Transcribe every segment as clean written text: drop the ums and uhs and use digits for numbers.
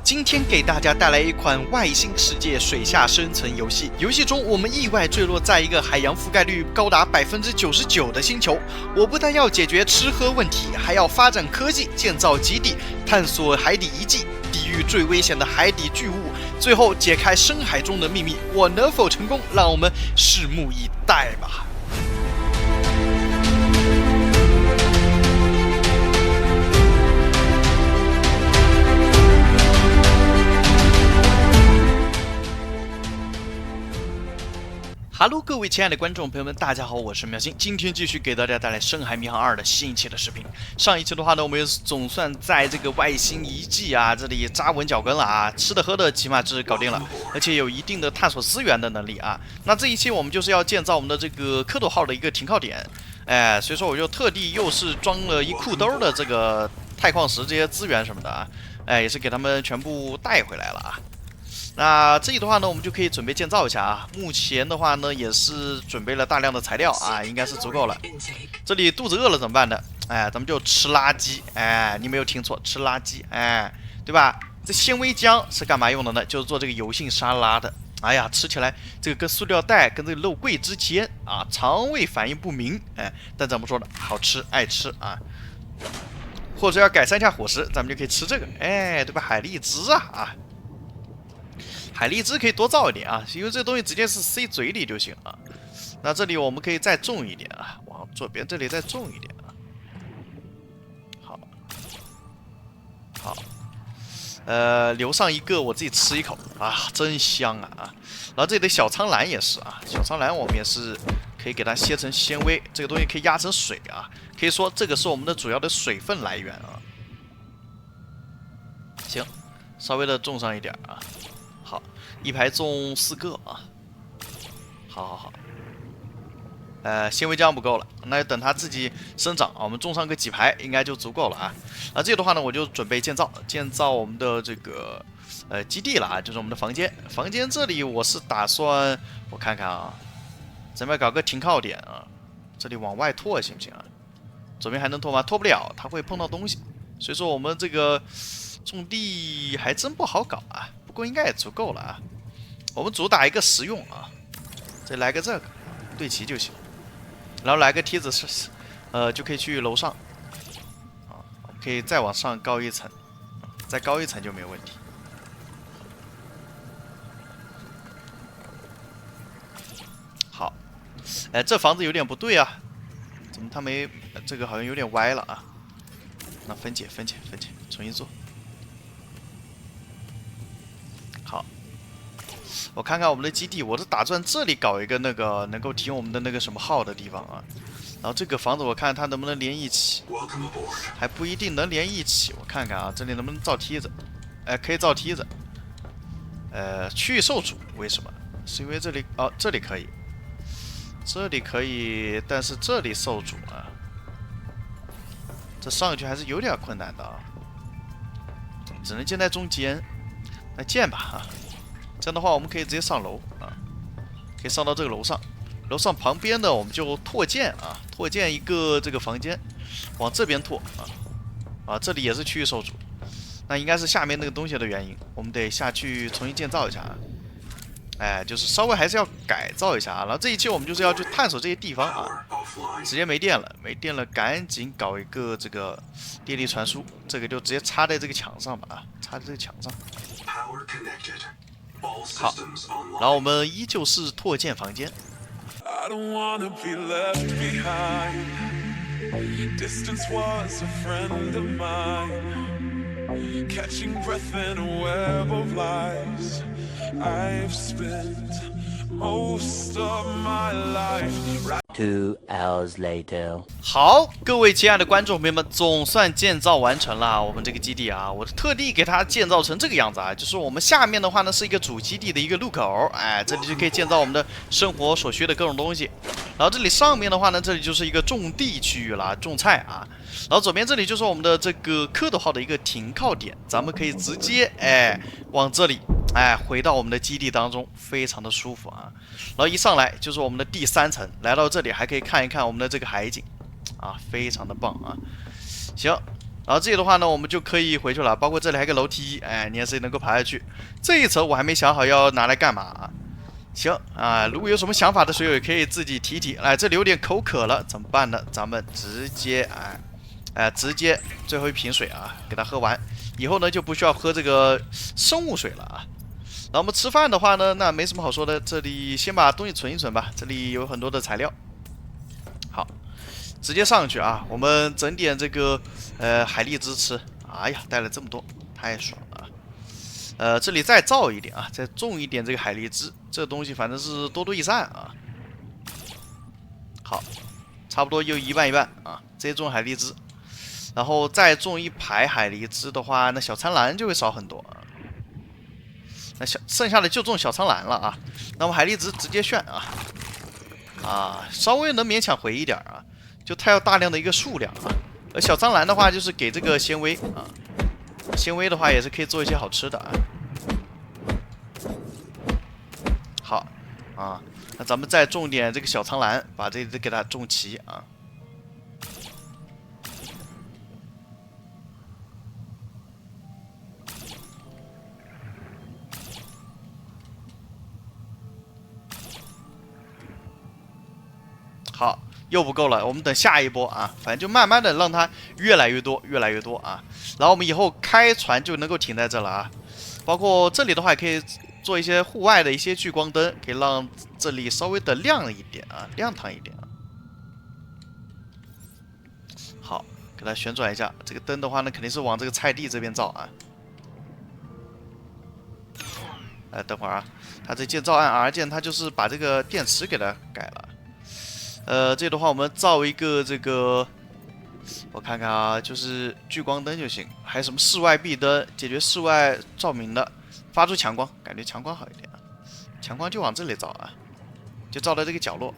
今天给大家带来一款外星世界水下生存游戏。游戏中，我们意外坠落在一个海洋覆盖率高达99%的星球。我不但要解决吃喝问题，还要发展科技，建造基地，探索海底遗迹，抵御最危险的海底巨物，最后解开深海中的秘密。我能否成功？让我们拭目以待吧。Hello， 各位亲爱的观众朋友们，大家好，我是妙心，今天继续给大家带来《深海迷航2》的新一期的视频。上一期的话呢，我们也总算在这个外星遗迹啊这里扎稳脚跟了啊，吃的喝的起码是搞定了，而且有一定的探索资源的能力啊。那这一期我们就是要建造我们的这个蝌蚪号的一个停靠点，所以说我就特地又是装了一裤兜的这个钛矿石这些资源什么的啊，也是给他们全部带回来了啊。那这里的话呢，我们就可以准备建造一下啊。目前的话呢，也是准备了大量的材料啊，应该是足够了。这里肚子饿了怎么办呢？咱们就吃垃圾。你没有听错，吃垃圾。对吧？这纤维浆是干嘛用的呢？就是做这个油性沙拉的。哎呀，吃起来这个跟塑料袋跟这个肉桂之间啊，肠胃反应不明。但怎么说呢？好吃，爱吃啊。或者要改善一下伙食，咱们就可以吃这个。对吧？海蛎汁啊。海蛎汁可以多造一点啊，因为这个东西直接是塞嘴里就行啊。那这里我们可以再种一点啊，往左边这里再种一点啊。好，留上一个我自己吃一口啊，真香啊！然后这里的小苍兰也是啊，小苍兰我们也是可以给它切成纤维，这个东西可以压成水啊，可以说这个是我们的主要的水分来源啊。行，稍微的种上一点啊。好，一排种4个啊！好，纤维浆不够了，那等它自己生长，我们种上个几排应该就足够了啊。那这个的话呢，我就准备建造我们的这个基地了啊，就是我们的房间。房间这里我是打算，我看看啊，咱们搞个停靠点啊，这里往外拓行不行啊？左边还能拓吗？拓不了，它会碰到东西，所以说我们这个种地还真不好搞啊。不过应该也足够了啊，我们主打一个实用啊，再来个这个对齐就行，然后来个梯子就可以去楼上啊，可以再往上高一层，再高一层就没有问题。好，这房子有点不对啊，怎么它没这个好像有点歪了啊？那分解，重新做。好，我看看我们的基地，我是打算这里搞一个那个能够停我们的那个什么号的地方啊。然后这个房子我看它能不能连一起，还不一定能连一起。我看看啊，这里能不能造梯子？可以造梯子。区域受阻，为什么？是因为这里这里可以，但是这里受阻啊。这上去还是有点困难的啊，只能建在中间。那建吧啊，这样的话我们可以直接上楼啊，可以上到这个楼上。楼上旁边呢，我们就拓建啊，拓建一个这个房间，往这边拓啊，这里也是区域受阻，那应该是下面那个东西的原因，我们得下去重新建造一下。就是稍微还是要改造一下啊。然后这一期我们就是要去探索这些地方啊。直接没电了，赶紧搞一个这个电力传输，这个就直接插在这个墙上吧啊，插在这个墙上。好，然后我们依旧是拓建房间。Catching breath in a web of lies. I've spent most of my life. 2 hours later. 好，各位亲爱的观众朋友们，总算建造完成了我们这个基地啊！我特地给它建造成这个样子啊，就是我们下面的话呢是一个主基地的一个入口，这里就可以建造我们的生活所需的各种东西。然后这里上面的话呢，这里就是一个种地区域了，种菜啊。然后左边这里就是我们的这个蝌蚪号的一个停靠点，咱们可以直接往这里回到我们的基地当中，非常的舒服啊。然后一上来就是我们的第3层，来到这里还可以看一看我们的这个海景啊，非常的棒啊。行，然后这里的话呢，我们就可以回去了。包括这里还有个楼梯，哎，你也是能够爬下去。这一层我还没想好要拿来干嘛。行啊，如果有什么想法的水友也可以自己提提。哎，这里有点口渴了，怎么办呢？咱们直接直接最后一瓶水啊，给它喝完。以后呢就不需要喝这个生物水了啊。然后我们吃饭的话呢，那没什么好说的，这里先把东西存一存吧。这里有很多的材料。好，直接上去啊，我们整点这个海蛎汁吃。哎呀，带了这么多，太爽了。这里再造一点啊，再种一点这个海蛎汁，这东西反正是多多益善啊。好，差不多又一半一半啊，这些种海蛎汁，然后再种一排海蛎汁的话，那小苍兰就会少很多啊。那剩下的就种小苍兰了啊。那么海蛎汁直接炫稍微能勉强回一点啊，就它要大量的一个数量啊。而小苍兰的话就是给这个纤维啊。纤维的话也是可以做一些好吃的啊。好啊，那咱们再种点这个小苍兰，把这给它种齐啊。好，又不够了，我们等下一波啊，反正就慢慢的让它越来越多，越来越多啊。然后我们以后开船就能够停在这了啊。包括这里的话，也可以做一些户外的一些聚光灯，可以让这里稍微的亮一点啊，亮堂一点啊。好，给它旋转一下，这个灯的话呢，肯定是往这个菜地这边照啊。等会儿啊，它这建造按 R 键，它就是把这个电池给它改了。这的话我们造一个这个，我看看啊，就是聚光灯就行。还有什么室外壁灯，解决室外照明的，发出强光，感觉强光好一点啊。强光就往这里照啊，就照到这个角落，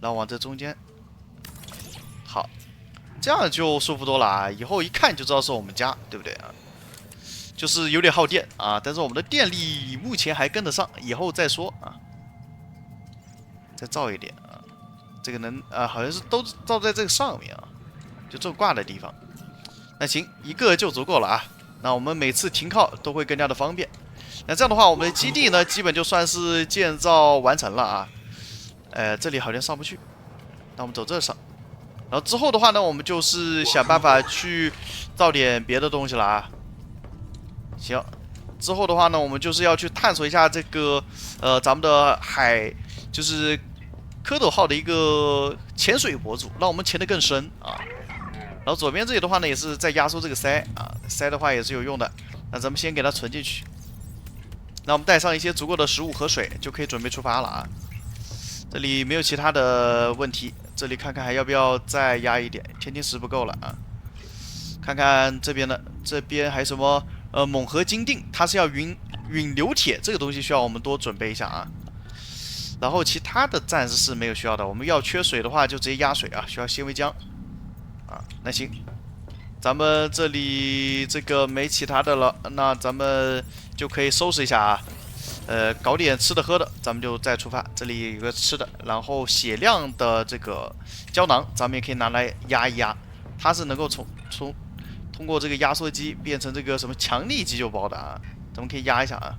然后往这中间。好，这样就舒服多了啊。以后一看就知道是我们家，对不对啊？就是有点耗电啊，但是我们的电力目前还跟得上，以后再说啊。再造一点啊。这个能好像是都照在这个上面啊，就这挂的地方。那行，一个就足够了啊。那我们每次停靠都会更加的方便。那这样的话，我们的基地呢，基本就算是建造完成了啊。这里好像上不去，那我们走这上。然后之后的话呢，我们就是想办法去造点别的东西了啊。行，之后的话呢，我们就是要去探索一下这个咱们的就是蝌蚪号的一个潜水模组，让我们潜得更深啊。然后左边这里的话呢，也是在压缩这个鳃啊，鳃的话也是有用的。那咱们先给它存进去。那我们带上一些足够的食物和水，就可以准备出发了啊。这里没有其他的问题，这里看看还要不要再压一点，天津石不够了啊。看看这边的，这边还有什么锰合金锭，它是要陨流铁，这个东西需要我们多准备一下啊。然后其他的暂时是没有需要的，我们要缺水的话就直接压水啊，需要纤维浆啊。那行，咱们这里这个没其他的了，那咱们就可以收拾一下啊。搞点吃的喝的，咱们就再出发。这里有个吃的，然后血量的这个胶囊，咱们也可以拿来压一压，它是能够通过这个压缩机变成这个什么强力急救包的啊，咱们可以压一下啊。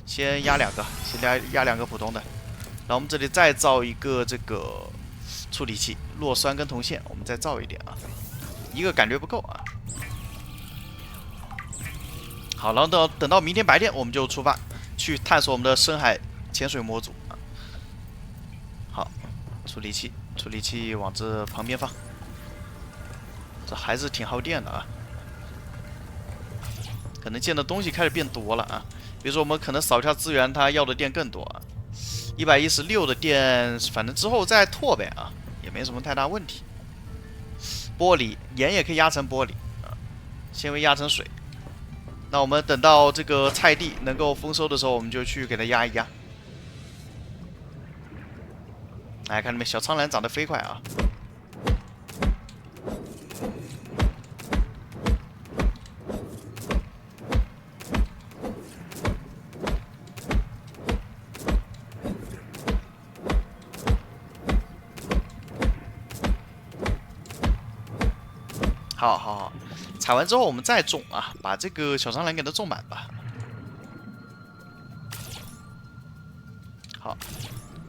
先压两个，先压两个普通的，然后我们这里再造一个这个处理器，弱酸跟铜线，我们再造一点啊，一个感觉不够啊。好，然后等到明天白天，我们就出发去探索我们的深海潜水模组啊。好，处理器往这旁边放，这还是挺耗电的啊。可能建的东西开始变多了啊，比如说我们可能扫一下资源，它要的电更多啊。116的电，反正之后再拓呗啊，也没什么太大问题。玻璃盐也可以压成玻璃啊，纤维压成水。那我们等到这个菜地能够丰收的时候，我们就去给它压一压。来看到没，小苍兰长得飞快啊！好，采完之后我们再种啊，把这个小长篮给它种满吧。好，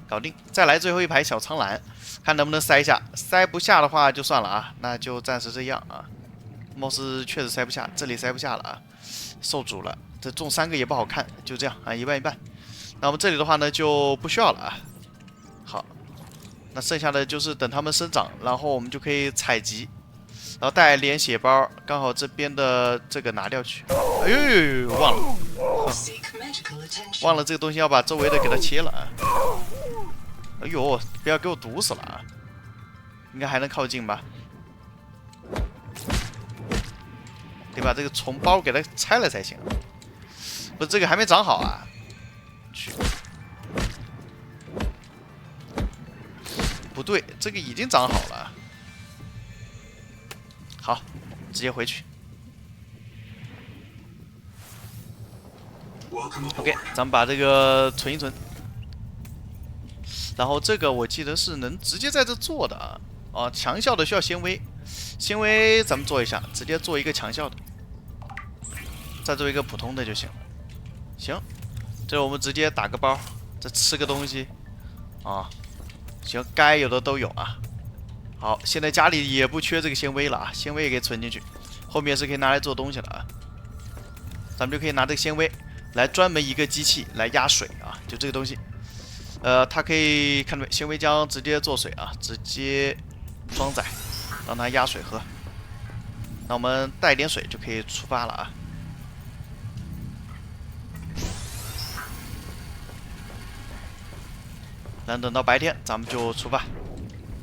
搞定。再来最后一排小苍兰，看能不能塞下。塞不下的话就算了啊，那就暂时这样啊。貌似确实塞不下，这里塞不下了啊，受阻了。这种3个也不好看，就这样啊，一半一半。那我们这里的话呢就不需要了啊。好，那剩下的就是等它们生长，然后我们就可以采集，然后带连血包，刚好这边的这个拿掉去。哎呦，忘了。忘了这个东西要把周围的给它切了啊！哎呦，不要给我毒死了啊！应该还能靠近吧？得把这个虫包给它拆了才行。不是这个还没长好啊！去，不对，这个已经长好了。好，直接回去。OK， 咱们把这个存一存，然后这个我记得是能直接在这做的啊。哦，强效的需要纤维，纤维咱们做一下，直接做一个强效的，再做一个普通的就行了。行，这我们直接打个包，再吃个东西啊。行，该有的都有啊。好，现在家里也不缺这个纤维了啊，纤维也可以存进去，后面是可以拿来做东西了啊。咱们就可以拿这个纤维。来专门一个机器来压水啊，就这个东西，它可以看到没？纤维浆直接做水啊，直接装载，让它压水喝。那我们带点水就可以出发了啊。然后等到白天咱们就出发。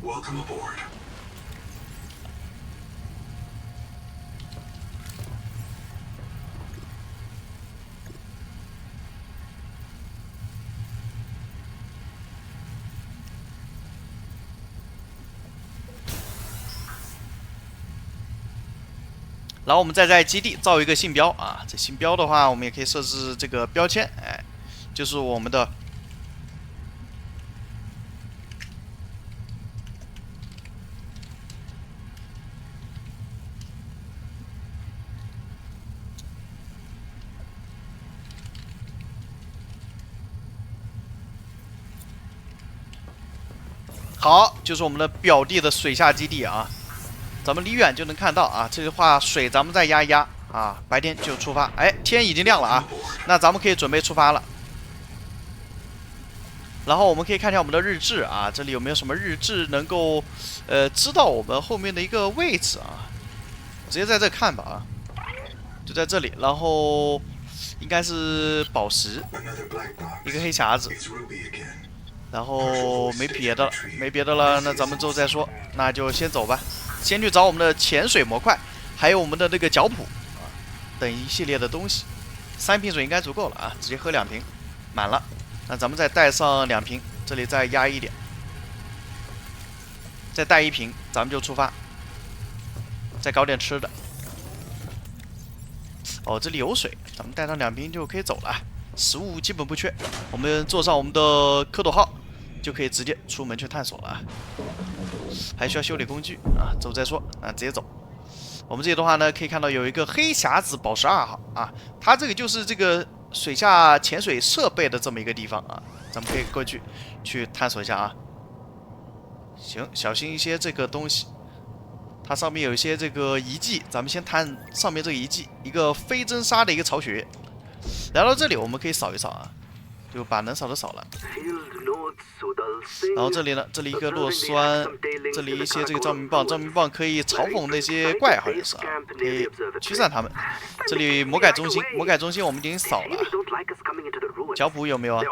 Welcome aboard. 然后我们再在基地造一个信标啊，这信标的话，我们也可以设置这个标签，哎，就是我们的好，就是我们的表弟的水下基地啊。咱们离远就能看到啊，这句话水咱们再压一压啊，白天就出发。哎，天已经亮了啊，那咱们可以准备出发了。然后我们可以看一下我们的日志啊，这里有没有什么日志能够知道我们后面的一个位置啊？直接在这看吧啊，就在这里。然后应该是宝石，一个黑匣子。然后没别的了，没别的了，那咱们之后再说，那就先走吧。先去找我们的潜水模块，还有我们的那个脚蹼啊，等一系列的东西。3瓶水应该足够了啊，直接喝2瓶，满了。那咱们再带上2瓶，这里再压一点，再带1瓶，咱们就出发。再搞点吃的。哦，这里有水，咱们带上2瓶就可以走了。食物基本不缺，我们坐上我们的蝌蚪号，就可以直接出门去探索了。还需要修理工具啊，走再说啊，直接走。我们这里的话呢，可以看到有一个黑匣子宝石2号啊，它这个就是这个水下潜水设备的这么一个地方啊，咱们可以过去探索一下啊。行，小心一些这个东西，它上面有一些这个遗迹，咱们先探上面这个遗迹，一个非真沙的一个巢穴。来到这里，我们可以扫一扫啊，就把能扫的扫了。然后这里呢，这里一个弱酸，这里一些这个照明棒，照明棒可以嘲讽那些怪，好像是啊，可以驱散他们。这里魔改中心，魔改中心我们已经扫了。脚蹼有没有啊？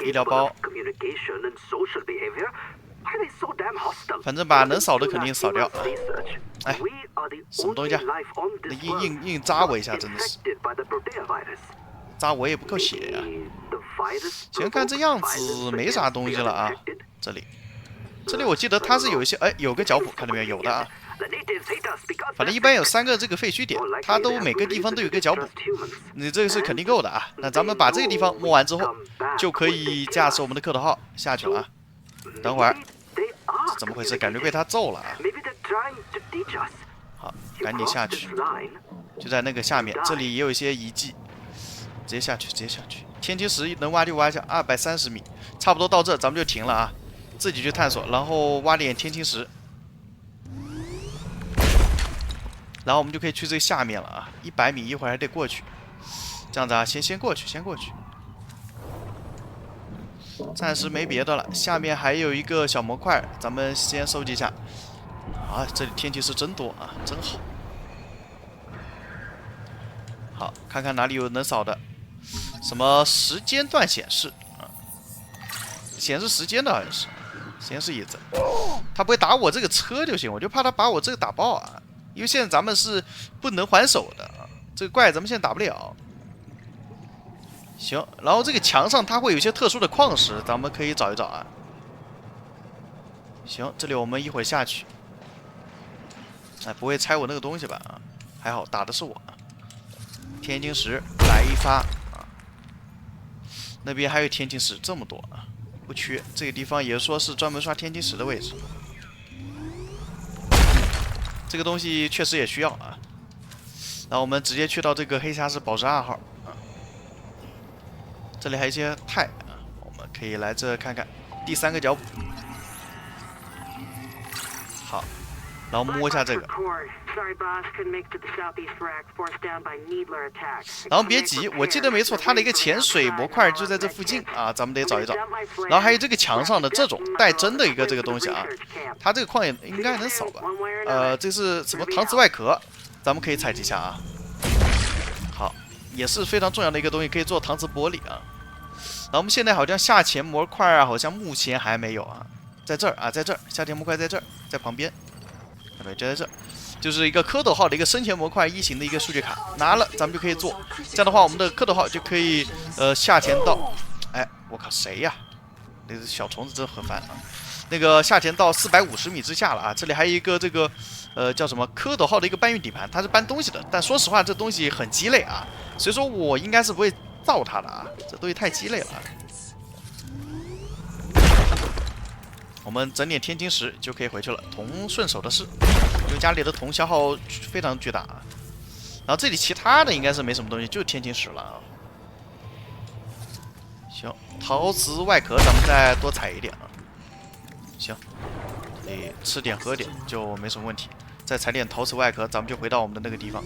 医疗包。反正把能扫的肯定扫掉啊！哎，什么东西啊？硬扎我一下，真的是扎我也不够血呀！行，看这样子没啥东西了啊。这里我记得它是有一些，哎，有个脚蹼，看到没有？有的啊。反正一般有3个这个废墟点，它都每个地方都有个脚蹼，你这个是肯定够的啊。那咱们把这个地方摸完之后，就可以驾驶我们的蝌蚪号下去了啊。等会儿。怎么回事？感觉被他揍了啊！好，赶紧下去，就在那个下面，这里也有一些遗迹，直接下去，直接下去。天青石能挖就挖一下，230米，差不多到这咱们就停了啊，自己去探索，然后挖点天青石，然后我们就可以去这个下面了啊，100米，一会儿还得过去。这样子啊，先过去，先过去。暂时没别的了，下面还有一个小模块，咱们先收集一下。啊，这里天气是真多啊，真好。好，看看哪里有能扫的。什么时间段显示啊？显示时间的好像是，先是椅子。他不会打我这个车就行，我就怕他把我这个打爆啊。因为现在咱们是不能还手的，这个怪咱们现在打不了。行，然后这个墙上它会有一些特殊的矿石，咱们可以找一找啊。行，这里我们一会儿下去。哎，不会拆我那个东西吧？啊，还好打的是我。天青石来一发啊！那边还有天青石，这么多啊，不缺。这个地方也说是专门刷天青石的位置。这个东西确实也需要啊。然后我们直接去到这个黑匣子宝石2号啊。这里还有一些钛啊，我们可以来这看看。第3个脚补。好。然后摸一下这个，然后别急，我记得没错，它的一个潜水模块就在这附近啊，咱们得找一找。然后还有这个墙上的这种带针的一个这个东西啊，它这个矿也应该能扫吧？这是什么搪瓷外壳，咱们可以采集一下啊。好，也是非常重要的一个东西，可以做搪瓷玻璃啊。然后我们现在好像下潜模块啊，好像目前还没有啊，在这儿啊，在这儿，下潜模块在这儿，在旁边。对，就在这，就是一个蝌蚪号的一个深潜模块1型的一个数据卡，拿了咱们就可以做。这样的话，我们的蝌蚪号就可以下潜到，哎，我靠，谁呀？那个小虫子真很烦啊！那个下潜到450米之下了啊！这里还有一个这个叫什么蝌蚪号的一个搬运底盘，它是搬东西的，但说实话这东西很鸡肋啊，所以说我应该是不会造它的啊，这东西太鸡肋了。我们整点天青石就可以回去了。铜顺手的事，因为家里的铜消耗非常巨大啊。然后这里其他的应该是没什么东西，就天青石了啊。行，陶瓷外壳咱们再多采一点啊。行，你吃点喝点就没什么问题。再采点陶瓷外壳，咱们就回到我们的那个地方。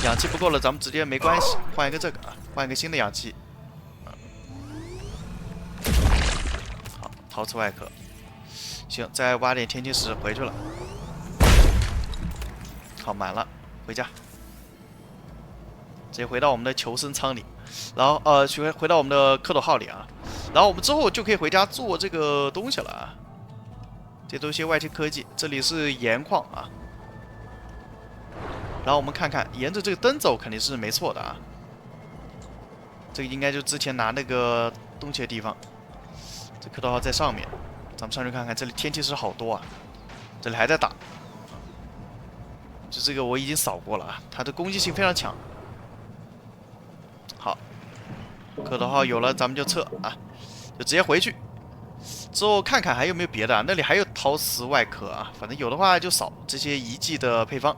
氧气不够了，咱们直接没关系，换一个这个啊，换一个新的氧气。陶瓷外壳，行，再挖点天青石回去了。好，满了，回家。直接回到我们的求生舱里，然后回到我们的蝌蚪号里啊。然后我们之后就可以回家做这个东西了啊。这都是些外星科技，这里是盐矿啊。然后我们看看，沿着这个灯走肯定是没错的啊。这个应该就之前拿那个东西的地方。这蝌蚪号在上面，咱们上去看看，这里天青石好多啊，这里还在打。就这个我已经扫过了啊，它的攻击性非常强。好，蝌蚪号有了，咱们就撤啊，就直接回去。之后看看还有没有别的啊，那里还有陶瓷外壳啊，反正有的话就扫这些遗迹的配方。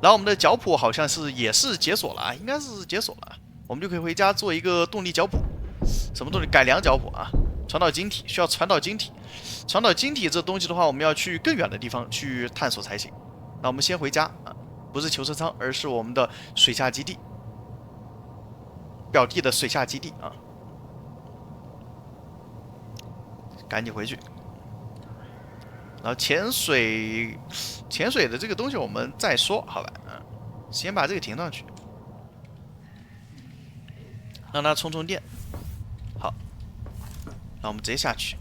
然后我们的脚蹼好像也是解锁了啊，应该是解锁了，我们就可以回家做一个动力脚蹼。什么动力？改良脚蹼啊。传导晶体需要传导晶体，传导晶体这东西的话，我们要去更远的地方去探索才行。那我们先回家啊，不是求生舱，而是我们的水下基地，表弟的水下基地啊，赶紧回去。然后潜水的这个东西我们再说，好吧？先把这个停上去，让它充电。好。那我们直接下去。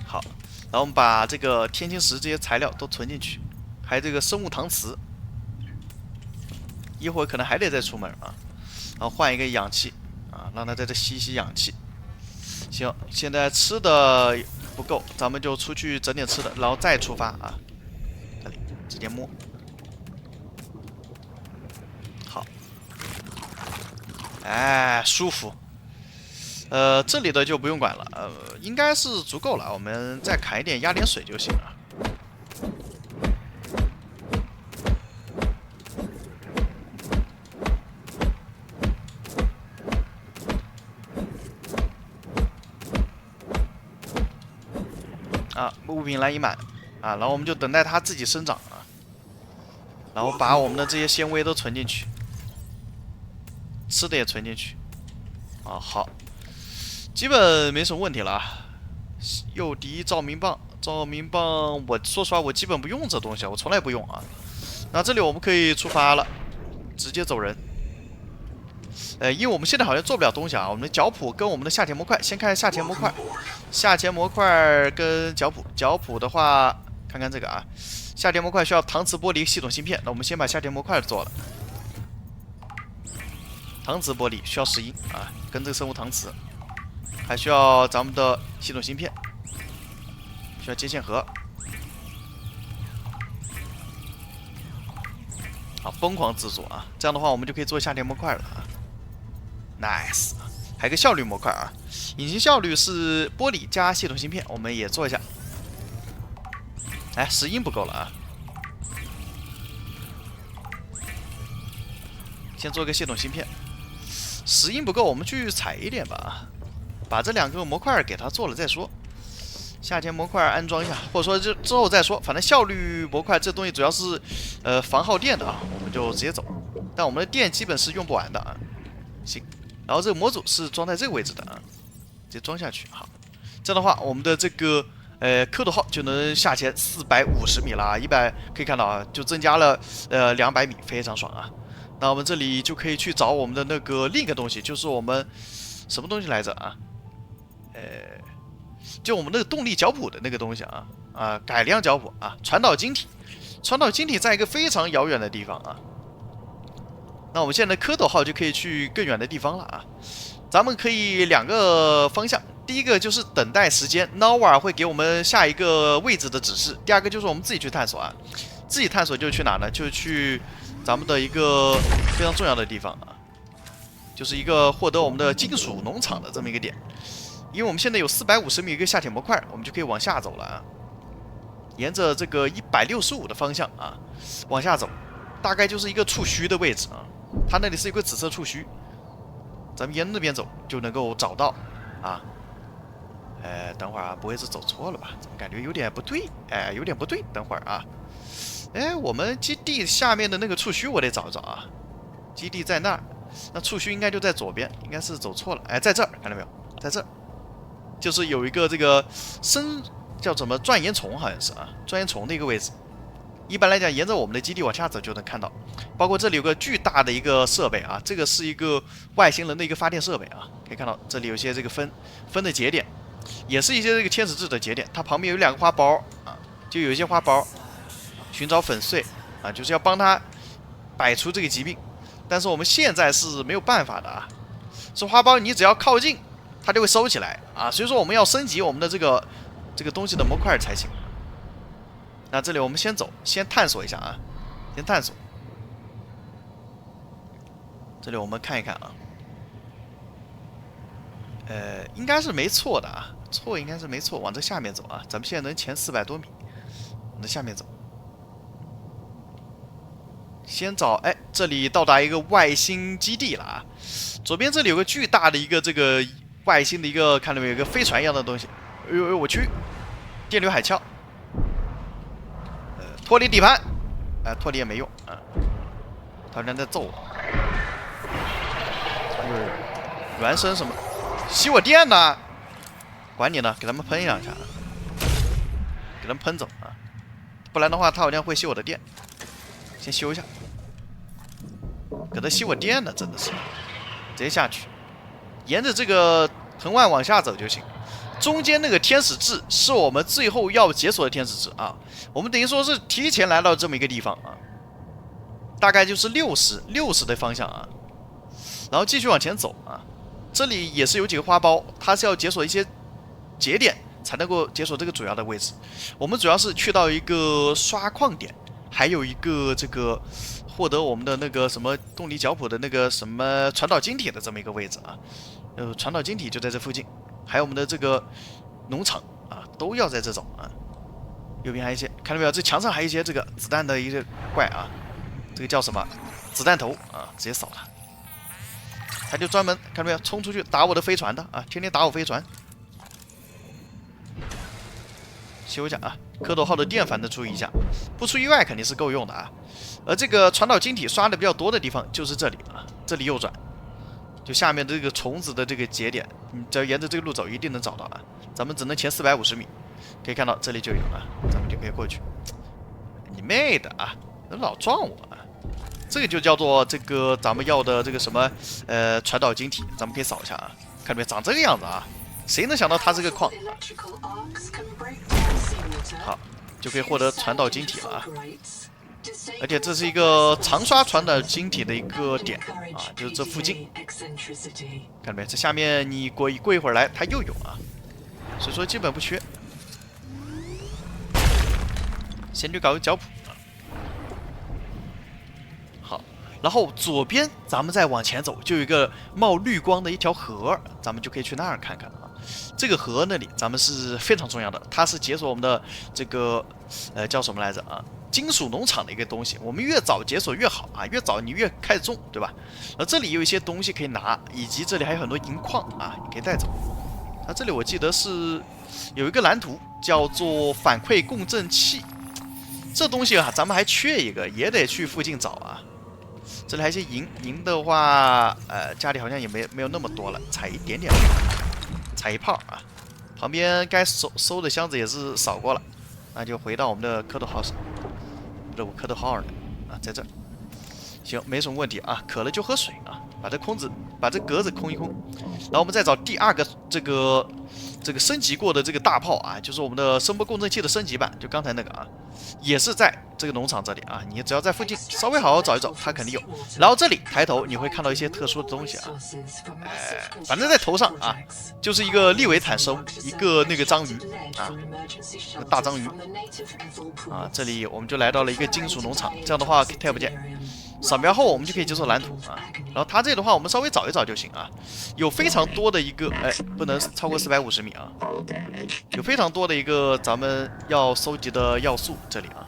好，然后我们把这个天青石这些材料都存进去，还有这个生物搪瓷，一会儿可能还得再出门啊。然后换一个氧气啊，让它在这吸吸氧气。行，现在吃的不够，咱们就出去整点吃的，然后再出发啊。这里直接摸。好，哎，舒服。这里的就不用管了，应该是足够了。我们再砍一点，压点水就行了。啊，物品栏已满啊，然后我们就等待它自己生长啊，然后把我们的这些纤维都存进去，吃的也存进去啊，好，基本没什么问题了啊。诱敌照明棒，照明棒，我说实话我基本不用这东西，我从来不用啊。那这里我们可以出发了，直接走人。因为我们现在好像做不了东西啊，我们的脚蹼跟我们的下田模块，先看下田模块，下田模块跟脚蹼，脚蹼的话，看看这个啊，下田模块需要搪瓷玻璃系统芯片，那我们先把下田模块做了。搪瓷玻璃需要10英啊，跟这个生物搪瓷，还需要咱们的系统芯片，需要接线盒。好，疯狂制作啊！这样的话，我们就可以做下田模块了啊。Nice， 还有个效率模块啊，隐形效率是玻璃加系统芯片，我们也做一下。哎，10英不够了啊，先做个系统芯片。10英不够，我们去采一点吧，把这2个模块给它做了再说。下田模块安装一下，或者说之后再说，反正效率模块这东西主要是防耗电的啊，我们就直接走。但我们的电基本是用不完的啊。行，然后这个模组是装在这个位置的啊，直接装下去。好，这样的话，我们的这个蝌蚪号就能下潜450米了，100可以看到啊，就增加了200米，非常爽啊。那我们这里就可以去找我们的那个另一个东西，就是我们什么东西来着啊？就我们那个动力脚蹼的那个东西啊，改良脚蹼啊，传导晶体，传导晶体在一个非常遥远的地方啊。那我们现在蝌蚪号就可以去更远的地方了啊。咱们可以2个方向，第一个就是等待时间 ，Nova 会给我们下一个位置的指示；第二个就是我们自己去探索啊。自己探索就去哪呢？就去咱们的一个非常重要的地方啊，就是一个获得我们的金属农场的这么一个点。因为我们现在有450米一个下铁模块，我们就可以往下走了啊。沿着这个165的方向啊，往下走，大概就是一个触须的位置啊。它那里是一个紫色触须，咱们沿那边走就能够找到啊。等会儿啊，不会是走错了吧？怎么感觉有点不对？有点不对。等会儿啊，我们基地下面的那个触须我得找一找啊。基地在那儿，那触须应该就在左边，应该是走错了。在这儿，看到没有？在这儿。就是有一个这个叫什么钻岩虫，好像是啊，钻岩虫的一个位置。一般来讲，沿着我们的基地往下走就能看到。包括这里有个巨大的一个设备啊，这个是一个外星人的一个发电设备啊。可以看到这里有些这个分的节点，也是一些这个天使质的节点。它旁边有2个花苞啊，就有一些花苞寻找粉碎啊，就是要帮它摆除这个疾病。但是我们现在是没有办法的啊，这花苞你只要靠近，它就会收起来啊，所以说我们要升级我们的这个东西的模块才行。那这里我们先走，先探索一下啊，先探索。这里我们看一看啊，应该是没错的啊，错应该是没错，往这下面走啊，咱们现在能潜400多米，往这下面走。先找，这里到达一个外星基地了啊，左边这里有个巨大的一个这个外星的一个，看到没有，有个飞船一样的东西。哎呦，我去，电流海鞘，脱离底盘，脱离也没用啊，他好像在揍我。原生什么？吸我电呢？管你呢，给他们喷2下，给他们喷走啊！不然的话，他好像会吸我的电。先修一下，给他吸我电呢，真的是，直接下去，沿着这个藤蔓往下走就行。中间那个天使质是我们最后要解锁的天使质啊，我们等于说是提前来到这么一个地方啊，大概就是60的方向啊，然后继续往前走啊。这里也是有几个花苞，它是要解锁一些节点才能够解锁这个主要的位置。我们主要是去到一个刷矿点，还有一个这个获得我们的那个什么动力脚蹼的那个什么传导晶体的这么一个位置啊。传导晶体就在这附近，还有我们的这个农场啊，都要在这找啊。右边还有一些，看到没有？这墙上还有一些这个子弹的一个怪啊，这个叫什么？子弹头啊，直接扫它。他就专门看到没有，冲出去打我的飞船的啊，天天打我飞船。修一下啊。蝌蚪号的电反正注意一下，不出意外肯定是够用的啊。而这个传导晶体刷的比较多的地方就是这里啊，这里右转，就下面这个虫子的这个节点，你只要沿着这个路走，一定能找到啊。咱们只能前450米，可以看到这里就有了，咱们就可以过去。你妹的啊！老撞我啊！这个就叫做这个咱们要的这个什么传导晶体，咱们可以扫一下啊，看到没？长这个样子啊！谁能想到它是个矿？好，就可以获得传导晶体了啊！而且这是一个长刷传导晶体的一个点啊，就是这附近，看到没？这下面你过一会儿来，它又有啊，所以说基本不缺。先去搞个脚谱啊。好，然后左边咱们再往前走，就有一个冒绿光的一条河，咱们就可以去那儿看看啊。这个河那里咱们是非常重要的，它是解锁我们的这个叫什么来着啊？金属农场的一个东西，我们越早解锁越好啊，越早你越开始种，对吧？而这里有一些东西可以拿，以及这里还有很多银矿啊，你可以带走。它这里我记得是有一个蓝图，叫做反馈共振器。这东西啊，咱们还缺一个，也得去附近找啊。这里还有一些银，银的话，家里好像也没有那么多了，采一点点，采一炮啊。旁边该收的箱子也是扫过了，那就回到我们的蝌蚪号上。任务蝌蚪号呢？啊，在这儿。行，没什么问题啊，渴了就喝水啊，把这格子空一空，然后我们再找第二个这个升级过的这个大炮啊，就是我们的声波共振器的升级版，就刚才那个啊，也是在这个农场这里啊，你只要在附近稍微好好找一找，它肯定有。然后这里抬头你会看到一些特殊的东西啊，反正在头上啊，就是一个利维坦生物，一个那个章鱼啊，大章鱼啊，这里我们就来到了一个金属农场，这样的话 tab 键。扫描后我们就可以解锁蓝图啊，然后它这里的话我们稍微找一找就行啊，有非常多的一个不能超过450米啊，有非常多的一个咱们要收集的要素这里啊。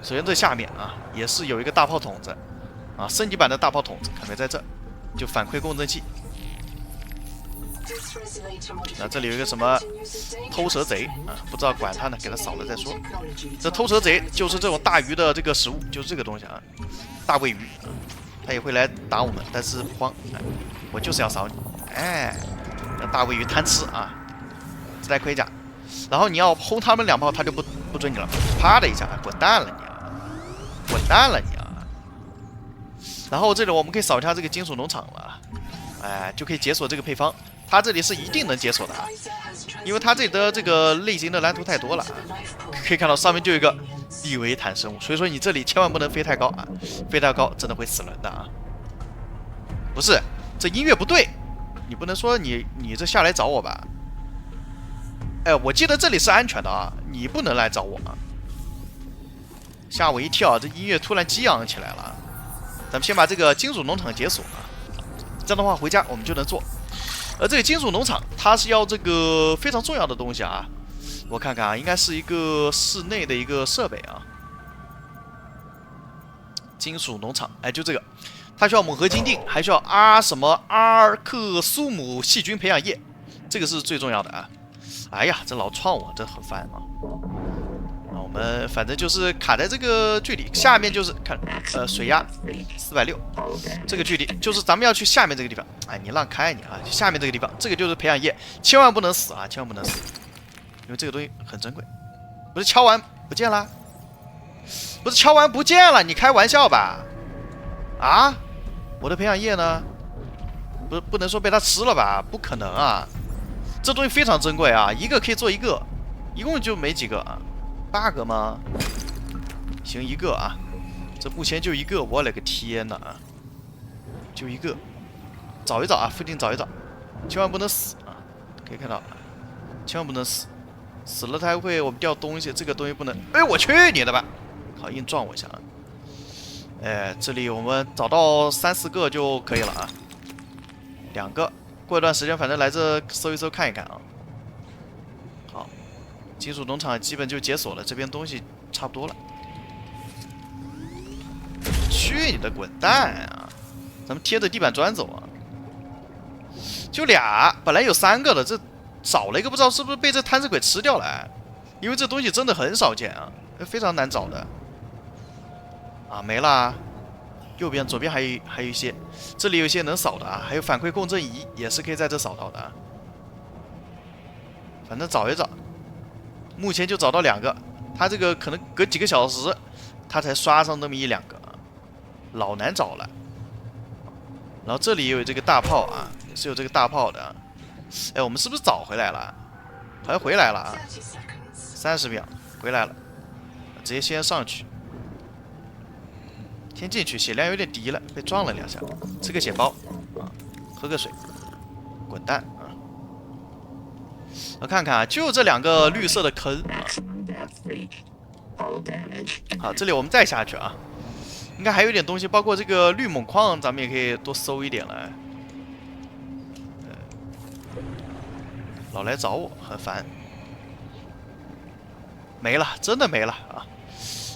首先这下面啊也是有一个大炮筒子啊，升级版的大炮筒子，看没在这，就反馈共振器。那这里有一个什么偷蛇贼啊，不知道管他呢，给他扫了再说。这偷蛇贼就是这种大鱼的这个食物，就是这个东西啊。大尾鱼啊，它也会来打我们，但是不慌，我就是要扫你，让大尾鱼贪吃啊，自带盔甲，然后你要轰他们2炮，他就不准你了，啪的一下，滚蛋了你啊，滚蛋了你啊！然后这里我们可以扫一下这个金属农场了，就可以解锁这个配方，它这里是一定能解锁的啊，因为它这里的这个类型的蓝图太多了，可以看到上面就有一个。利维坦生物，所以说你这里千万不能飞太高啊，飞太高真的会死人的啊！不是，这音乐不对，你不能说你这下来找我吧？我记得这里是安全的啊，你不能来找我啊！吓我一跳，这音乐突然激昂起来了。咱们先把这个金属农场解锁啊，这样的话回家我们就能做。而这个金属农场它是要这个非常重要的东西啊。我看看啊，应该是一个室内的一个设备啊。金属农场，就这个，它需要锰合金锭，还需要阿克苏姆细菌培养液，这个是最重要的啊。哎呀，这老撞我，这很烦啊。那我们反正就是卡在这个距离，下面就是看水压460，这个距离就是咱们要去下面这个地方。你让开你啊，下面这个地方，这个就是培养液，千万不能死啊，千万不能死。因为这个东西很珍贵，不是敲完不见了，不是敲完不见了，你开玩笑吧？啊，我的培养液呢？不能说被他吃了吧？不可能啊，这东西非常珍贵啊，一个可以做一个，一共就没几个啊，8个吗？行，一个啊，这目前就一个，我勒个天呐啊，就一个，找一找啊，附近找一找，千万不能死啊，可以看到，千万不能死。死了他会我们掉东西，这个东西不能。我去你的吧！好，硬撞我一下啊！这里我们找到3、4个就可以了啊。2个，过一段时间反正来这搜一搜看一看啊。好，金属农场基本就解锁了，这边东西差不多了。去你的滚蛋啊！咱们贴着地板砖走啊！就俩，本来有3个的，这。少了一个，不知道是不是被这贪吃鬼吃掉了。因为这东西真的很少见啊，非常难找的。啊，没啦。右边、左边还有一些，这里有一些能扫的啊，还有反馈共振仪也是可以在这扫到的啊。反正找一找，目前就找到2个，他这个可能隔几个小时，他才刷上那么1、2个，老难找了。然后这里也有这个大炮啊，也是有这个大炮的。哎，我们是不是找回来了？好像回来了啊，30秒回来了，直接先上去。先进去，血量有点低了，被撞了2下，吃个血包啊，喝个水，滚蛋啊！我看看啊，就这2个绿色的坑啊。好，这里我们再下去啊，应该还有点东西，包括这个绿锰矿，咱们也可以多搜一点了。老来找我，很烦。没了，真的没了啊！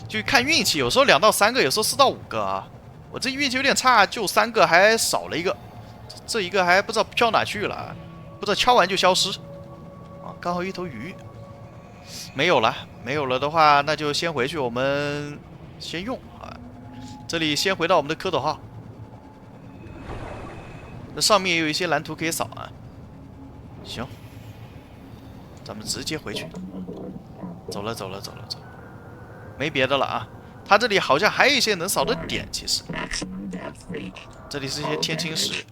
就看运气，有时候2到3个，有时候4到5个啊。我这运气有点差，就3个还少了1个，这一个还不知道飘哪去了，不知道敲完就消失。啊，刚好一头鱼，没有了，没有了的话，那就先回去，我们先用啊。这里先回到我们的蝌蚪号，那上面也有一些蓝图可以扫啊。行，咱们直接回去。走了，没别的了啊。它这里好像还有一些能扫的点，其实。这里是一些天青石。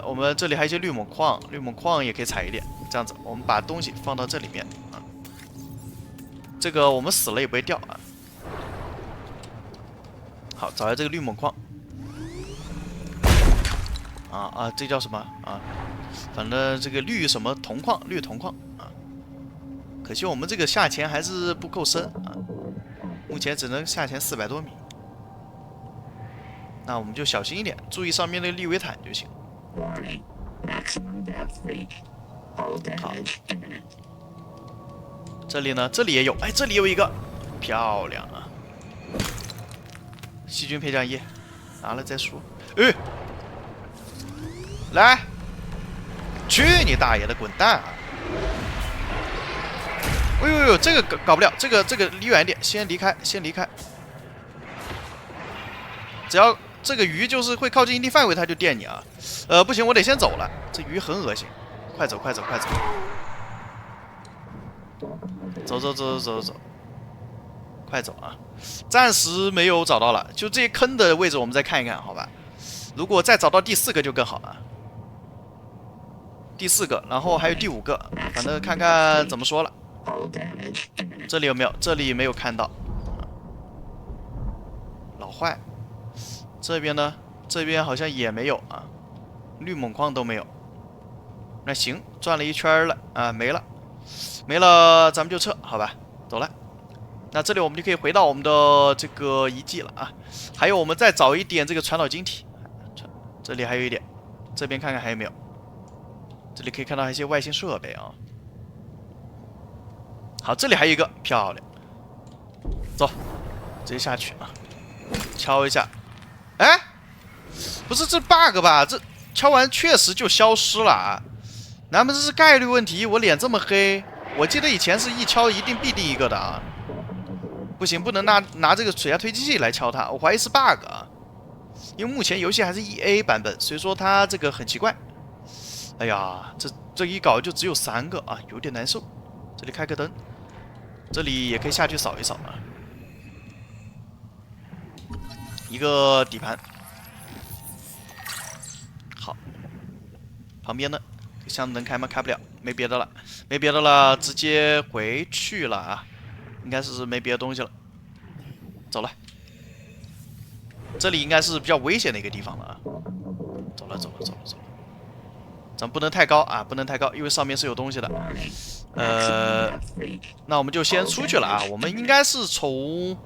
我们这里还有一些绿锰矿，绿锰矿也可以采一点。这样子，我们把东西放到这里面啊。这个我们死了也不会掉啊。好，找下这个绿锰矿。这叫什么啊？反正这个绿什么铜矿，绿铜矿啊。可惜我们这个下潜还是不够深啊，目前只能下潜400多米。那我们就小心一点，注意上面那个利维坦就行。好，这里呢，这里也有，哎，这里有一个，漂亮啊！细菌配酱液，拿了再说。哎，来，去你大爷的，滚蛋啊！哎呦，这个搞不了，这个离远一点，先离开。只要这个鱼就是会靠近一定范围，它就电你啊。不行，我得先走了，这鱼很恶心，快走，走，快走啊！暂时没有找到了，就这些坑的位置我们再看一看，好吧？如果再找到第4个就更好了。第4个，然后还有第5个，反正看看怎么说了。这里有没有？这里没有看到。老坏。这边呢？这边好像也没有啊，绿锰矿都没有。那行，转了一圈了啊，没了，咱们就撤，好吧？走了。那这里我们就可以回到我们的这个遗迹了啊。还有，我们再找一点这个传导晶体。这里还有一点，这边看看还有没有。这里可以看到一些外星设备啊。好，这里还有一个，漂亮。走，直接下去啊，敲一下。哎，不是这 bug 吧？这敲完确实就消失了啊！难不成是概率问题？我脸这么黑，我记得以前是一敲一定必定一个的啊！不行，不能拿这个水压推机器来敲它，我怀疑是 bug 啊！因为目前游戏还是 EA 版本，所以说它这个很奇怪。哎呀，这一搞就只有3个啊，有点难受。这里开个灯，这里也可以下去扫一扫啊。一个底盘，好，旁边呢，箱子能开吗？开不了，没别的了，直接回去了啊，应该是没别的东西了，走了，这里应该是比较危险的一个地方了啊，走了，咱不能太高啊，不能太高，因为上面是有东西的，那我们就先出去了啊，我们应该是从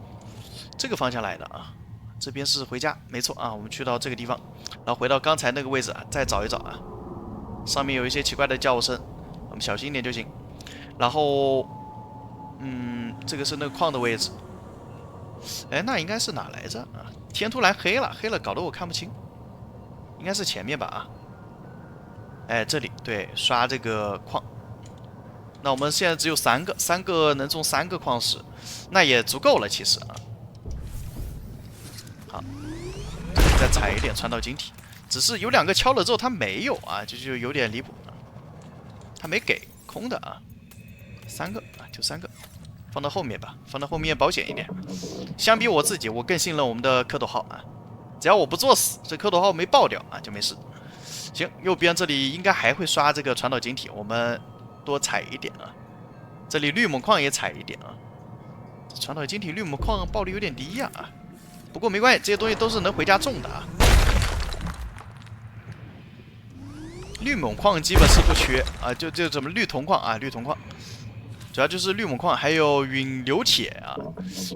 这个方向来的啊。这边是回家，没错啊，我们去到这个地方，然后回到刚才那个位置啊，再找一找啊。上面有一些奇怪的叫声，我们小心一点就行。然后，这个是那个矿的位置。哎，那应该是哪来着啊？天突然黑了，搞得我看不清。应该是前面吧啊。哎，这里对，刷这个矿。那我们现在只有3个，3个能种3个矿石，那也足够了，其实啊。好，再踩一点传导晶体，只是有2个敲了之后它没有啊，就有点离谱啊，它没给空的啊，3个啊，就3个，放到后面吧，放到后面保险一点。相比我自己，我更信任我们的蝌蚪号啊，只要我不作死，这蝌蚪号没爆掉啊，就没事。行，右边这里应该还会刷这个传导晶体，我们多踩一点啊。这里绿锰矿也踩一点啊。传导晶体绿锰矿爆率有点低呀啊，不过没关系，这些东西都是能回家种的啊。绿锰矿基本是不缺啊，就怎么绿铜矿啊，绿铜矿，主要就是绿锰矿，还有陨流铁啊。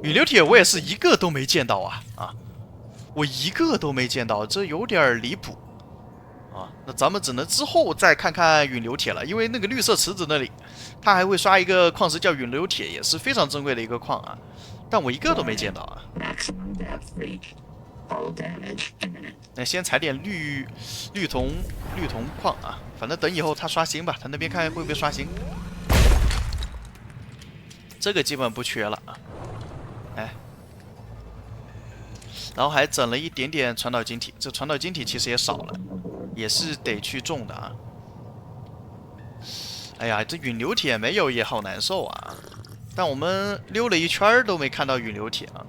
陨流铁我也是一个都没见到啊，我一个都没见到，这有点离谱。啊，那咱们只能之后再看看陨流铁了，因为那个绿色池子那里，它还会刷一个矿石叫陨流铁，也是非常珍贵的一个矿啊，但我一个都没见到啊。那先采点绿铜矿啊，反正等以后它刷新吧，它那边看会不会刷新。这个基本不缺了啊，哎。然后还整了一点点传导晶体，这传导晶体其实也少了，也是得去种的啊。哎呀，这陨流铁没有也好难受啊！但我们溜了一圈都没看到陨流铁啊。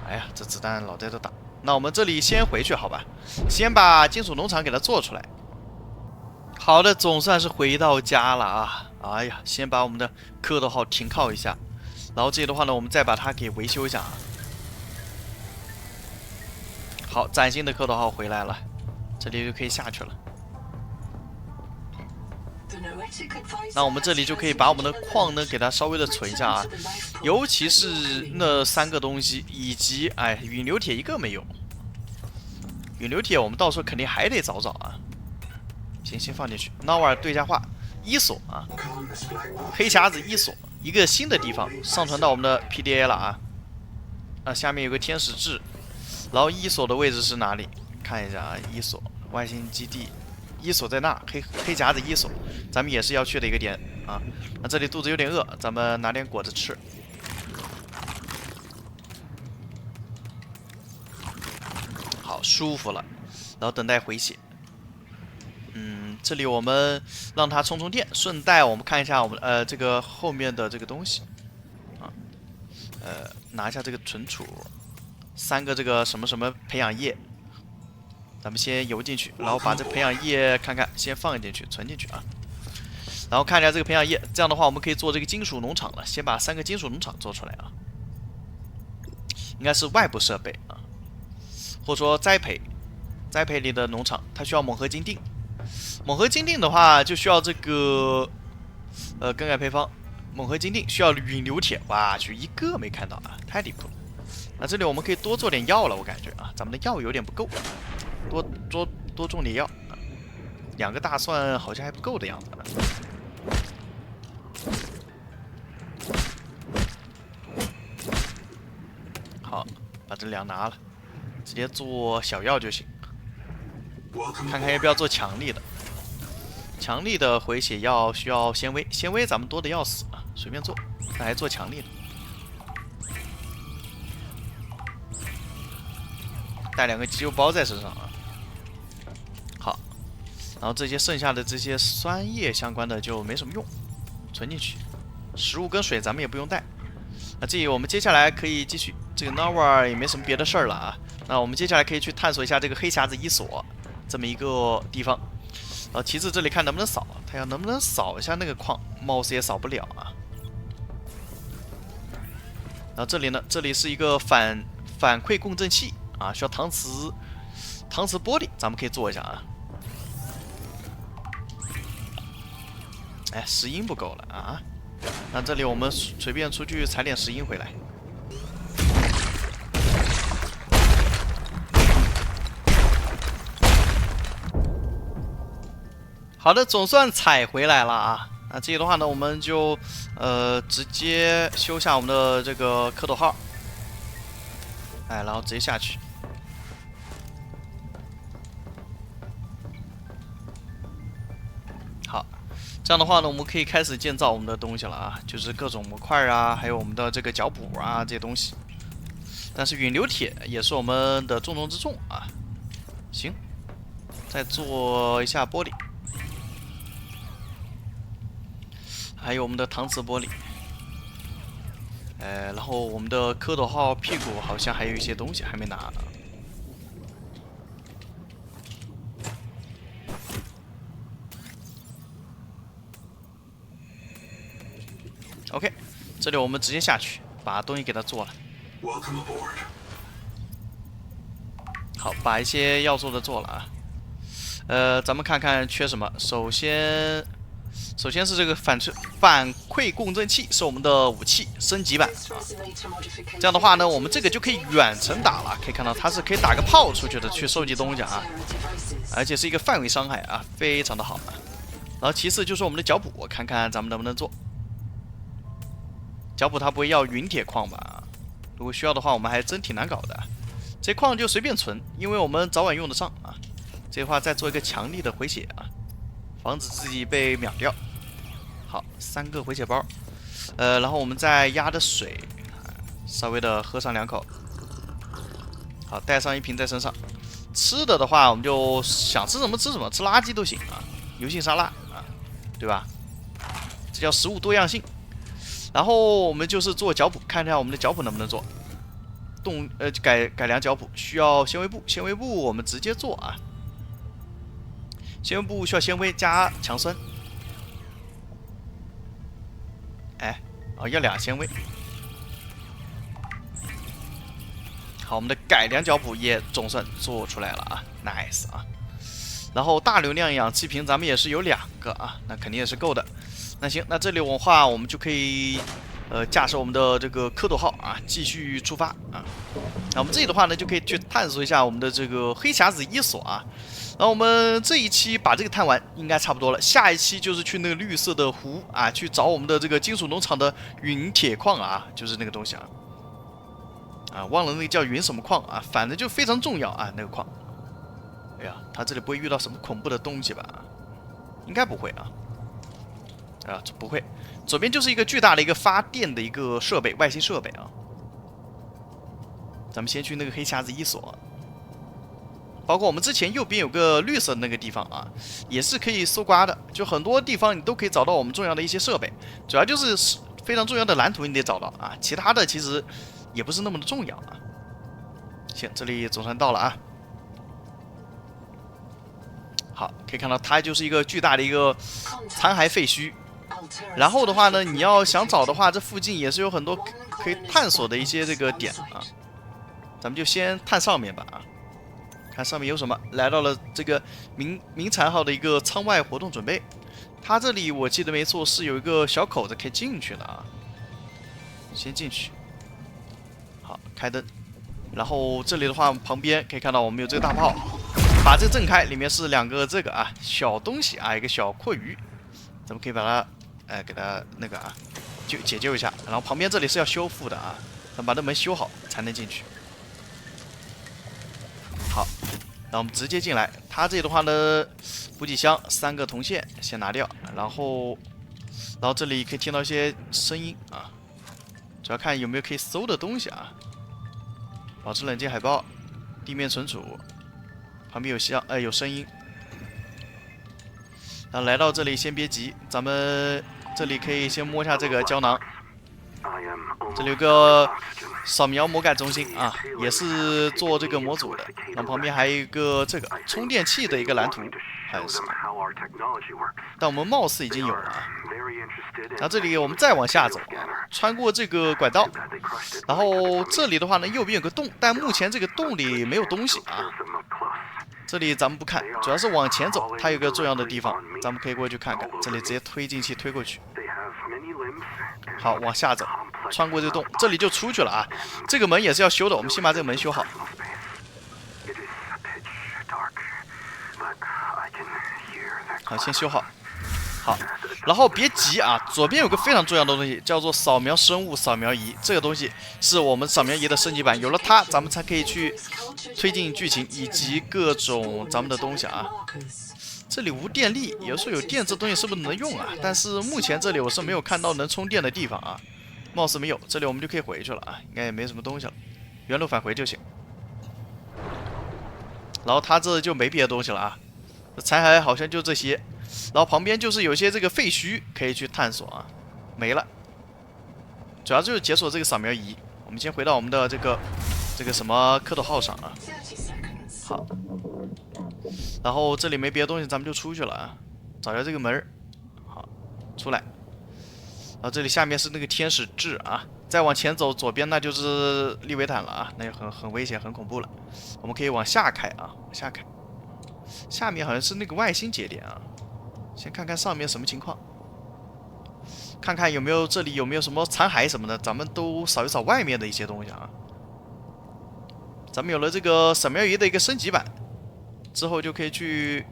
哎呀，这子弹老在这打。那我们这里先回去好吧，先把金属农场给它做出来。好的，总算是回到家了啊！哎呀，先把我们的蝌蚪号停靠一下。然后这里的话呢，我们再把它给维修一下啊。好，崭新的蝌蚪号回来了，这里就可以下去了。那我们这里就可以把我们的矿呢给它稍微的存一下啊，尤其是那3个东西，以及陨流铁一个没有。陨流铁我们到时候肯定还得找啊。行，先放进去。纳瓦尔对家化伊索啊，黑匣子伊索。一个新的地方上传到我们的 PDA 了啊！啊，下面有个天使志，然后伊索的位置是哪里？看一下啊，伊索外星基地，伊索在那，黑匣子伊索，咱们也是要去的一个点啊。那这里肚子有点饿，咱们拿点果子吃。好，舒服了，然后等待回血。这里我们让它充电，顺带我们看一下我们这个后面的这个东西啊，拿一下这个存储，3个这个什么什么培养液，咱们先游进去，然后把这培养液看看，先放进去，存进去啊，然后看一下这个培养液，这样的话我们可以做这个金属农场了，先把3个金属农场做出来啊，应该是外部设备啊，或者说栽培里的农场，它需要锰合金锭。锰合金锭的话，就需要这个更改配方，锰合金锭需要陨流铁，哇去一个没看到啊，太离谱了。那这里我们可以多做点药了，我感觉啊，咱们的药有点不够，多种点药啊，2个大蒜好像还不够的样子。好，把这2拿了，直接做小药就行。看看要不要做强力的。强力的回血药需要纤维，纤维咱们多的要死啊，随便做。那还做强力的，带2个急救包在身上啊。好，然后这些剩下的这些酸液相关的就没什么用，存进去。食物跟水咱们也不用带。那这里我们接下来可以继续，这个 Nova 也没什么别的事儿了啊。那我们接下来可以去探索一下这个黑匣子伊索这么一个地方。其次这里看能不能扫，它要能不能扫一下那个矿，貌似也扫不了啊。然后这里呢，这里是一个反馈共振器啊，需要搪瓷玻璃，咱们可以做一下啊。哎，石英不够了啊，那这里我们随便出去采点石英回来。好的，总算采回来了啊！那这里的话呢，我们就直接修下我们的这个蝌蚪号，然后直接下去。好，这样的话呢，我们可以开始建造我们的东西了啊，就是各种模块啊，还有我们的这个脚蹼啊这些东西。但是陨流铁也是我们的重中之重啊。行，再做一下玻璃，还有我们的搪瓷玻璃。然后我们的蝌蚪号屁股好像还有一些东西还没拿呢。OK， 这里我们直接下去，把东西给它做了。好，把一些要做的做了啊。咱们看看缺什么。首先是这个反馈共振器，是我们的武器升级版啊。这样的话呢，我们这个就可以远程打了。可以看到它是可以打个炮出去的，去收集东西啊，而且是一个范围伤害啊，非常的好啊。然后其次就是我们的脚蹼，我看看咱们能不能做。脚蹼它不会要陨铁矿吧？如果需要的话，我们还真挺难搞的。这矿就随便存，因为我们早晚用得上啊。这话再做一个强力的回血啊，防止自己被秒掉。好，3个回血包，然后我们再压着水，稍微的喝上2口。好，带上1瓶在身上。吃的话，我们就想吃什么吃什么，吃垃圾都行啊，油性沙拉啊，对吧？这叫食物多样性。然后我们就是做脚蹼，看一下我们的脚蹼能不能做。改良脚蹼需要纤维布，纤维布我们直接做啊。纤维布需要纤维加强酸。要2纤维。好，我们的改良脚蹼也总算做出来了啊 ，nice 啊。然后大流量氧气瓶咱们也是有2个啊，那肯定也是够的。那行，那这里的话我们就可以驾驶我们的这个蝌蚪号啊，继续出发啊。那我们这里的话呢，就可以去探索一下我们的这个黑匣子1所啊。然后我们这一期把这个探完，应该差不多了。下一期就是去那个绿色的湖啊，去找我们的这个金属农场的陨铁矿啊，就是那个东西啊。忘了那个叫陨什么矿啊，反正就非常重要啊，那个矿。哎呀，他这里不会遇到什么恐怖的东西吧？应该不会啊。这不会。左边就是一个巨大的一个发电的一个设备，外星设备啊。咱们先去那个黑匣子1所。包括我们之前右边有个绿色的那个地方啊，也是可以搜刮的。就很多地方你都可以找到我们重要的一些设备，主要就是非常重要的蓝图你得找到啊，其他的其实也不是那么的重要啊。行，这里总算到了啊。好，可以看到它就是一个巨大的一个残骸废墟。然后的话呢，你要想找的话，这附近也是有很多可以探索的一些这个点啊。咱们就先探上面吧啊。看上面有什么？来到了这个明产号的一个舱外活动准备，它这里我记得没错是有一个小口子可以进去的啊。先进去，好，开灯。然后这里的话，旁边可以看到我们有这个大炮，把这个震开，里面是2个这个啊小东西啊，一个小阔鱼，咱们可以把它给它那个啊解救一下。然后旁边这里是要修复的啊，咱们把这门修好才能进去。好，那我们直接进来。它这里的话呢，补给箱3个铜线先拿掉，然后这里可以听到一些声音啊，主要看有没有可以搜的东西啊。保持冷静海报，地面存储，旁边有声音。然后来到这里先别急，咱们这里可以先摸一下这个胶囊。这里有个扫描魔改中心啊，也是做这个模组的。然后旁边还有一个这个充电器的一个蓝图，还是，但我们貌似已经有了啊。然后这里我们再往下走，穿过这个拐道，然后这里的话呢，右边有个洞，但目前这个洞里没有东西啊。这里咱们不看，主要是往前走，它有个重要的地方，咱们可以过去看看。这里直接推进器推过去。好，往下走，穿过这个洞，这里就出去了啊。这个门也是要修的，我们先把这个门修好。好，先修好。好，然后别急啊，左边有个非常重要的东西，叫做扫描生物扫描仪。这个东西是我们扫描仪的升级版，有了它，咱们才可以去推进剧情以及各种咱们的东西啊。这里无电力，有时候有电这东西是不是能用啊？但是目前这里我是没有看到能充电的地方啊，貌似没有。这里我们就可以回去了啊，应该也没什么东西了，原路返回就行。然后它这就没别的东西了啊，残骸好像就这些，然后旁边就是有些这个废墟可以去探索啊，没了。主要就是解锁这个扫描仪。我们先回到我们的这个什么蝌蚪号上啊。好，然后这里没别的东西，咱们就出去了啊。找一下这个门儿，好，出来。然后这里下面是那个天使痣啊，再往前走，左边那就是利维坦了啊，那就很危险，很恐怖了。我们可以往下开啊，往下开。下面好像是那个外星节点啊，先看看上面什么情况。看看有没有这里有没有什么残骸什么的，咱们都扫一扫外面的一些东西啊。咱们有了这个扫描仪的一个升级版之后，就可以去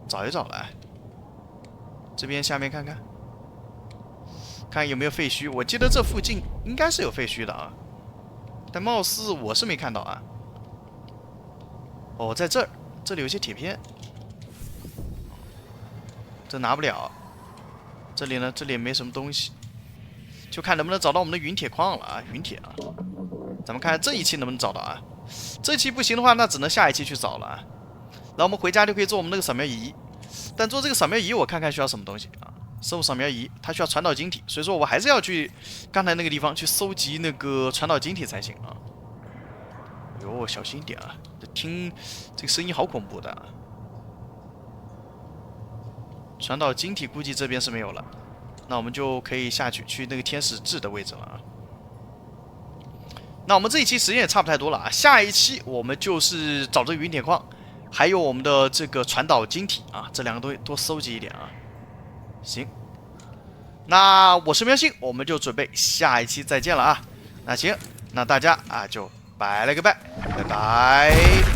找一找了。这边下面看看，看有没有废墟。我记得这附近应该是有废墟的啊，但貌似我是没看到啊。哦，在这儿，这里有些铁片，这拿不了。这里呢，这里也没什么东西，就看能不能找到我们的陨铁矿了啊，陨铁啊。咱们看看这一期能不能找到啊？这一期不行的话，那只能下一期去找了啊。然后我们回家就可以做我们那个扫描仪，但做这个扫描仪，我看看需要什么东西啊？生物扫描仪它需要传导晶体，所以说我还是要去刚才那个地方去收集那个传导晶体才行啊。哟，小心一点啊！这听这个声音好恐怖的啊。传导晶体估计这边是没有了，那我们就可以下去那个天使痣的位置了啊。那我们这一期时间也差不太多了啊，下一期我们就是找这个陨铁矿，还有我们的这个传导晶体啊，这两个东西多收集一点啊。行，那我是喵星，我们就准备下一期再见了啊。那行，那大家啊就拜了个拜，拜拜。